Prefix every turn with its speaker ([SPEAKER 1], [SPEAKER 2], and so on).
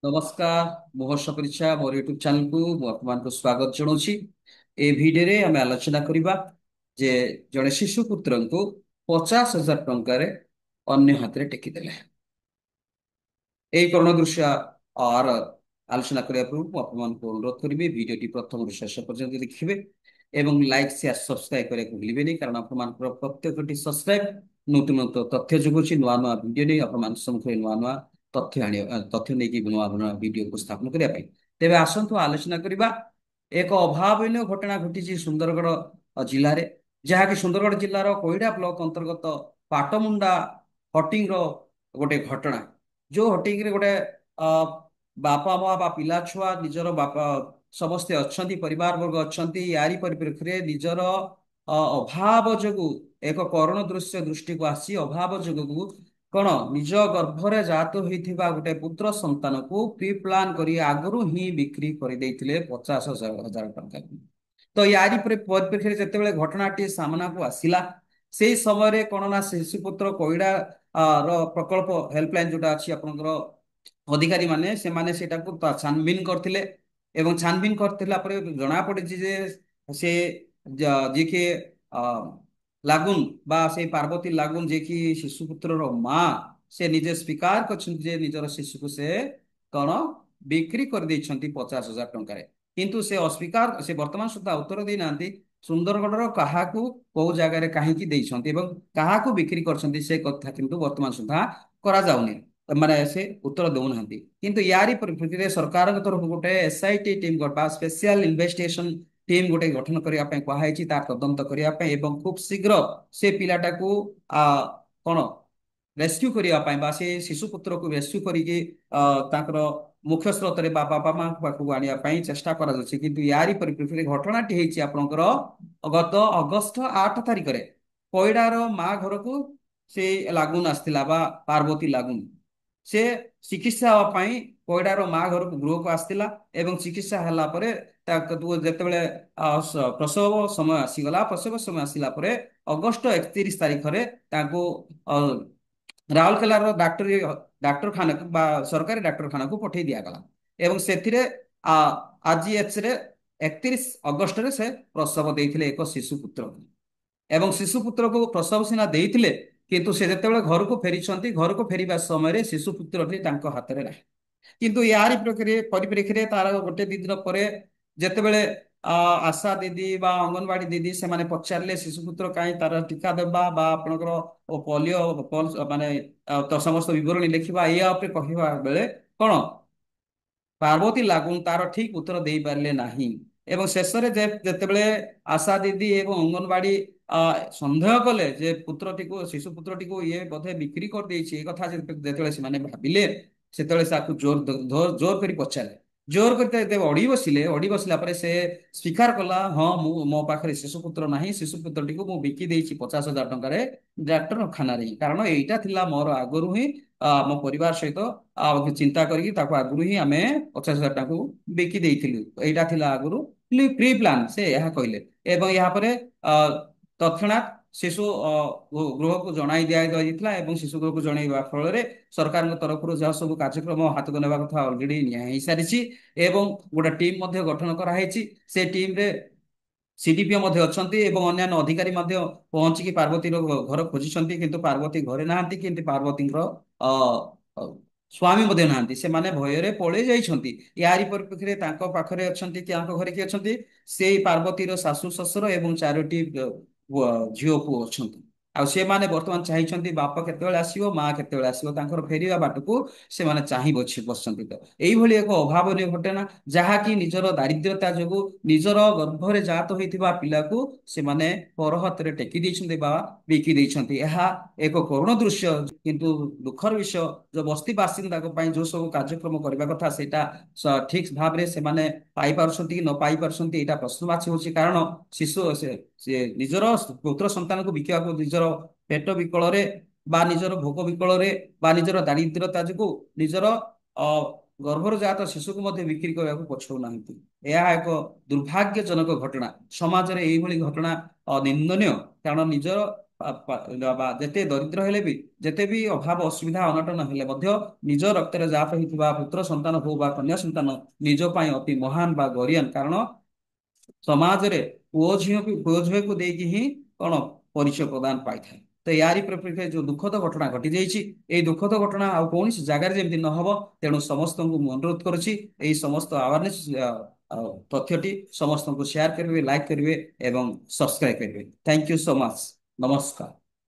[SPEAKER 1] नमस्कार। ମୁଁ ହର୍ଷ ପରିଚ୍ଛା ମୋର ୟୁଟ୍ୟୁବ ଚ୍ୟାନେଲକୁ ମୁଁ ଆପଣମାନଙ୍କୁ ସ୍ୱାଗତ ଜଣାଉଛି। ଏ ଭିଡିଓରେ ଆମେ ଆଲୋଚନା କରିବା ଯେ ଜଣେ ଶିଶୁ ପୁତ୍ରଙ୍କୁ 50,000 ଟଙ୍କାରେ ଅନ୍ୟ ହାତରେ ଟେକିଦେଲେ। এই করোনা ଦୃଶ୍ୟ ଆର ଆଲୋଚନା କରିବା ପୂର୍ବରୁ ମୁଁ ଆପଣମାନଙ୍କୁ ଅନୁରୋଧ କରିବି ଭିଡିଓଟି ପ୍ରଥମରୁ ଶେଷ ପର୍ଯ୍ୟନ୍ତ ଦେଖିବେ ଏବଂ ଲାଇକ୍ ସେୟାର ସବସ୍କ୍ରାଇବ କରିବାକୁ ଭୁଲିବେନି, କାରଣ ଆପଣମାନଙ୍କର ପ୍ରତ୍ୟେକଟି ସବସ୍କ୍ରାଇବ ନୂତନ ନୂତନ ତଥ୍ୟ ଯୋଗୁଛି ନୂଆ ନୂଆ ଭିଡିଓ ନେଇ ଆପଣମାନଙ୍କ ସମ୍ମୁଖରେ ନୂଆ ନୂଆ ତଥ୍ୟ ନେଇକି ନୂଆ ନୂଆ ଭିଡିଓ ଉପସ୍ଥାପନ କରିବା ପାଇଁ। ତେବେ ଆସନ୍ତୁ ଆଲୋଚନା କରିବା। ଏକ ଅଭାବନୀୟ ଘଟଣା ଘଟିଛି ସୁନ୍ଦରଗଡ଼ ଜିଲ୍ଲାରେ, ଯାହାକି ସୁନ୍ଦରଗଡ଼ ଜିଲ୍ଲାର କୋଇଡା ବ୍ଲକ ଅନ୍ତର୍ଗତ ପାଟମୁଣ୍ଡା ହଟିଂର ଗୋଟେ ଘଟଣା। ଯୋଉ ହଟିଂରେ ଗୋଟେ ଅ ବାପା ମା ବା ପିଲା ଛୁଆ ନିଜର ବାପା ସମସ୍ତେ ଅଛନ୍ତି, ପରିବାର ବର୍ଗ ଅଛନ୍ତି। ୟାରି ପରିପ୍ରେକ୍ଷୀରେ ନିଜର ଅଭାବ ଯୋଗୁ ଏକ କରୁଣ ଦୃଶ୍ୟ ଦୃଷ୍ଟିକୁ ଆସି ଅଭାବ ଯୋଗକୁ କଣ ନିଜ ଗର୍ଭରେ ଜାତ ହୋଇଥିବା ଗୋଟେ ପୁତ୍ର ସନ୍ତାନକୁ ପ୍ରି ପ୍ଲାନ କରି ଆଗରୁ ହିଁ ବିକ୍ରି କରିଦେଇଥିଲେ 50,000 ଟଙ୍କା। ତ ପରିପ୍ରେକ୍ଷୀରେ ଯେତେବେଳେ ଘଟଣାଟି ସାମ୍ନାକୁ ଆସିଲା, ସେଇ ସମୟରେ କଣ ନା ଶିଶୁପୁତ୍ର କୋଇଡା ର ପ୍ରକଳ୍ପ ହେଲ୍ପଲାଇନ ଯୋଉଟା ଅଛି ଆପଣଙ୍କର ଅଧିକାରୀ ମାନେ ସେମାନେ ସେଟାକୁ ଛାନଭିନ କରିଥିଲେ ଏବଂ ଛାନଭିନ କରିଥିଲା ପରେ ଜଣା ପଡିଛି ଯେ ସେ ଯିଏକି ଅ, ଲାଗୁନ ବା ସେଇ ପାର୍ବତୀ ଲାଗୁନ ଯିଏକି ଶିଶୁପୁତ୍ରର ମା, ସେ ନିଜେ ସ୍ୱୀକାର କରିଛନ୍ତି ଯେ ନିଜର ଶିଶୁକୁ ସେ କଣ ବିକ୍ରି କରିଦେଇଛନ୍ତି 50,000 ଟଙ୍କାରେ। କିନ୍ତୁ ସେ ଅସ୍ୱୀକାର, ସେ ବର୍ତ୍ତମାନ ସୁଦ୍ଧା ଉତ୍ତର ଦେଇନାହାନ୍ତି ସୁନ୍ଦରଗଡ଼ର କାହାକୁ କୋଉ ଜାଗାରେ କାହିଁକି ଦେଇଛନ୍ତି ଏବଂ କାହାକୁ ବିକ୍ରି କରିଛନ୍ତି ସେ କଥା କିନ୍ତୁ ବର୍ତ୍ତମାନ ସୁଦ୍ଧା କରାଯାଉନି, ମାନେ ସେ ଉତ୍ତର ଦେଉନାହାନ୍ତି। କିନ୍ତୁ ୟାରି ପରିପ୍ରେକ୍ଷୀରେ ସରକାରଙ୍କ ତରଫରୁ ଗୋଟେ ଏସ୍ଆଇଟି ଟିମ୍ ବା ସ୍ପେଶିଆଲ ଇନଭେଷ୍ଟିଗେସନ ଟିମ୍ ଗୋଟେ ଗଠନ କରିବା ପାଇଁ କୁହାଯାଇଛି, ତାର ତଦନ୍ତ କରିବା ପାଇଁ ଏବଂ ଖୁବ ଶୀଘ୍ର ସେ ପିଲାଟାକୁ ଆ କଣ ରେସ୍କ୍ୟୁ କରିବା ପାଇଁ ବା ସେ ଶିଶୁ ପୁତ୍ରକୁ ରେସ୍କ୍ୟୁ କରିକି ତାଙ୍କର ମୁଖ୍ୟ ସ୍ରୋତରେ ବା ବାପା ମାଙ୍କ ପାଖକୁ ଆଣିବା ପାଇଁ ଚେଷ୍ଟା କରାଯାଉଛି। କିନ୍ତୁ ୟାରି ପରିପ୍ରେକ୍ଷୀରେ ଘଟଣାଟି ହେଇଛି ଆପଣଙ୍କର ଗତ ଅଗଷ୍ଟ 8 ତାରିଖରେ କୋଇଡାର ମା ଘରକୁ ସେ ଲାଗୁନ ଆସିଥିଲା ବା ପାର୍ବତୀ ଲାଗୁନ। ସେ ଚିକିତ୍ସା ହେବା ପାଇଁ କୋଇଡାର ମା ଘରକୁ ଗୃହକୁ ଆସିଥିଲା ଏବଂ ଚିକିତ୍ସା ହେଲା ପରେ ତାକୁ ଯେତେବେଳେ ପ୍ରସବ ସମୟ ଆସିଗଲା, ପ୍ରସବ ସମୟ ଆସିଲା ପରେ ଅଗଷ୍ଟ 31 ତାରିଖରେ ତାଙ୍କୁ ଅ, ରାଉରକେଲାର ଡାକ୍ତରଖାନାକୁ ବା ସରକାରୀ ଡାକ୍ତରଖାନାକୁ ପଠେଇ ଦିଆଗଲା ଏବଂ ସେଥିରେ ଆ, ଆଜି ଏଚରେ 31 ଅଗଷ୍ଟରେ ସେ ପ୍ରସବ ଦେଇଥିଲେ ଏକ ଶିଶୁ ପୁତ୍ରକୁ। ଏବଂ ଶିଶୁ ପୁତ୍ରକୁ ପ୍ରସବ ସିନା ଦେଇଥିଲେ, କିନ୍ତୁ ସେ ଯେତେବେଳେ ଘରକୁ ଫେରିଛନ୍ତି, ଘରକୁ ଫେରିବା ସମୟରେ ଶିଶୁ ପୁତ୍ରଟି ତାଙ୍କ ହାତରେ ନାହିଁ। କିନ୍ତୁ ୟାରି ପରିପ୍ରେକ୍ଷୀରେ ତାର ଗୋଟେ ଦି ଦିନ ପରେ ଯେତେବେଳେ ଆ, ଆଶା ଦିଦି ବା ଅଙ୍ଗନବାଡି ଦିଦି ସେମାନେ ପଚାରିଲେ ଶିଶୁପୁତ୍ର କାହିଁ ତାର ଟୀକା ଦେବା ବା ଆପଣଙ୍କର ପୋଲିଓ ମାନେ ତ ସମସ୍ତ ବିବରଣୀ ଲେଖିବା ଏଇଆ ଉପରେ କହିବା ବେଳେ କଣ ପାର୍ବତୀ ଲାଗୁନ ତାର ଠିକ ଉତ୍ତର ଦେଇପାରିଲେ ନାହିଁ। ଏବଂ ଶେଷରେ ଯେତେବେଳେ ଆଶା ଦିଦି ଏବଂ ଅଙ୍ଗନବାଡି ଆ, ସନ୍ଦେହ କଲେ ଯେ ପୁତ୍ରଟିକୁ ଶିଶୁ ପୁତ୍ରଟିକୁ ଇଏ ବୋଧେ ବିକ୍ରି କରିଦେଇଛି, ଏ କଥା ଯେତେବେଳେ ସେମାନେ ଭାବିଲେ, ସେତେବେଳେ ତାକୁ ଜୋର କରି ପଚାରିଲେ। ଜୋର କରି ଯେତେବେଳେ ଅଡି ବସିଲା ପରେ ସେ ସ୍ୱୀକାର କଲା, ହଁ ମୁଁ ମୋ ପାଖରେ ଶିଶୁ ପୁତ୍ର ନାହିଁ, ଶିଶୁ ପୁତ୍ରଟିକୁ ମୁଁ ବିକି ଦେଇଛି 50,000 ଟଙ୍କାରେ ଡାକ୍ତରଖାନାରେ ହିଁ, କାରଣ ଏଇଟା ଥିଲା ମୋର ଆଗରୁ ହିଁ ମୋ ପରିବାର ସହିତ ଚିନ୍ତା କରିକି ତାକୁ ଆଗରୁ ହିଁ ଆମେ 50,000 ଟଙ୍କାକୁ ବିକି ଦେଇଥିଲୁ, ଏଇଟା ଥିଲା ଆଗରୁ ପ୍ରି ପ୍ଲାନ, ସେ ଏହା କହିଲେ। ଏବଂ ଏହାପରେ ଅ, ତৎକ୍ଷଣାତ୍ ଶିଶୁ ଗୃହକୁ ଜଣାଇ ଦିଆଯାଇଥିଲା ଏବଂ ଶିଶୁ ଗୃହକୁ ଜଣାଇବା ଫଳରେ ସରକାରଙ୍କ ତରଫରୁ ଯାହା ସବୁ କାର୍ଯ୍ୟକ୍ରମ ହାତକୁ ନେବା କଥା ଅଲରେଡି ନିଆ ହେଇସାରିଛି ଏବଂ ଗୋଟେ ଟିମ୍ ମଧ୍ୟ ଗଠନ କରାହେଇଛି। ସେ ଟିମରେ ସିଡିପିଓ ମଧ୍ୟ ଅଛନ୍ତି ଏବଂ ଅନ୍ୟାନ୍ୟ ଅଧିକାରୀ ମଧ୍ୟ ପହଞ୍ଚିକି ପାର୍ବତୀର ଘର ଖୋଜିଛନ୍ତି, କିନ୍ତୁ ପାର୍ବତୀ ଘରେ ନାହାନ୍ତି, କିନ୍ତୁ ପାର୍ବତୀଙ୍କର ଅ ଅ, ସ୍ୱାମୀ ମଧ୍ୟ ନାହାନ୍ତି, ସେମାନେ ଭୟରେ ପଳେଇ ଯାଇଛନ୍ତି। ୟାରି ପରିପ୍ରେକ୍ଷୀରେ ତାଙ୍କ ପାଖରେ ଅଛନ୍ତି କି ତାଙ୍କ ଘରେ କିଏ ଅଛନ୍ତି, ସେଇ ପାର୍ବତୀର ଶାଶୁ ଶ୍ୱଶୁର ଏବଂ 4ଟି ଝିଅ ପୁଅ ଅଛନ୍ତି। ଆଉ ସେମାନେ ବର୍ତ୍ତମାନ ଚାହିଁଛନ୍ତି ବାପ କେତେବେଳେ ଆସିବ, ମା କେତେବେଳେ ଆସିବ, ତାଙ୍କର ଫେରିବା ବାଟକୁ ସେମାନେ ଚାହିଁ ବସିଛନ୍ତି। ତ ଏଇଭଳି ଏକ ଅଭାବନୀୟ ଘଟଣା, ଯାହାକି ନିଜର ଦାରିଦ୍ର୍ୟତା ଯୋଗୁଁ ନିଜର ଗର୍ଭରେ ଜାତ ହୋଇଥିବା ପିଲାକୁ ସେମାନେ ପର ହାତରେ ଟେକି ଦେଇଛନ୍ତି ବା ବିକି ଦେଇଛନ୍ତି। ଏହା ଏକ କରୁଣ ଦୃଶ୍ୟ, କିନ୍ତୁ ଦୁଃଖର ବିଷୟ ଯୋଉ ବସ୍ତି ବାସିନ୍ଦାଙ୍କ ପାଇଁ ଯୋଉ ସବୁ କାର୍ଯ୍ୟକ୍ରମ କରିବା କଥା ସେଇଟା ଠିକ ଭାବରେ ସେମାନେ ପାଇପାରୁଛନ୍ତି କି ନ ପାଇପାରୁଛନ୍ତି, ଏଇଟା ପ୍ରଶ୍ନବାଚୀ ହଉଛି। କାରଣ ଶିଶୁ ସେ ନିଜର ପୁତ୍ର ସନ୍ତାନକୁ ବିକିବାକୁ ନିଜର ପେଟ ବିକଳରେ ବା ନିଜର ଭୋକ ବିକଳରେ ବା ନିଜର ଦାରିଦ୍ର୍ୟତା ଯୋଗୁଁ ନିଜର ଅ ଗର୍ଭର ଜାତ ଶିଶୁକୁ ମଧ୍ୟ ବିକ୍ରି କରିବାକୁ ପଛଉନାହାନ୍ତି। ଏହା ଏକ ଦୁର୍ଭାଗ୍ୟଜନକ ଘଟଣା। ସମାଜରେ ଏଇଭଳି ଘଟଣା ନିନ୍ଦନୀୟ, କାରଣ ନିଜର ଯେତେ ଦରିଦ୍ର ହେଲେ ବି, ଯେତେ ବି ଅଭାବ ଅସୁବିଧା ଅନଟନ ହେଲେ ମଧ୍ୟ ନିଜ ରକ୍ତରେ ଜାତ ହେଇଥିବା ପୁତ୍ର ସନ୍ତାନ ହଉ ବା କନ୍ୟା ସନ୍ତାନ ନିଜ ପାଇଁ ଅତି ମହାନ ବା ଗରିୟାନ। କାରଣ ସମାଜରେ ପୁଅ ଝିଅକୁ ଦେଇକି ହିଁ କଣ ପରିଚୟ ପ୍ରଦାନ ପାଇଥାଏ। ତ ୟାରି ପରିପ୍ରେକ୍ଷୀରେ ଯୋଉ ଦୁଃଖଦ ଘଟଣା ଘଟି ଯାଇଛି, ଏଇ ଦୁଃଖଦ ଘଟଣା ଆଉ କୌଣସି ଜାଗାରେ ଯେମିତି ନହବ, ତେଣୁ ସମସ୍ତଙ୍କୁ ମୁଁ ଅନୁରୋଧ କରୁଛି ଏଇ ସମସ୍ତ ଆୱାରନେସ୍ ତଥ୍ୟଟି ସମସ୍ତଙ୍କୁ ସେୟାର କରିବେ, ଲାଇକ୍ କରିବେ ଏବଂ ସବସ୍କ୍ରାଇବ କରିବେ। Thank you so much. ନମସ୍କାର।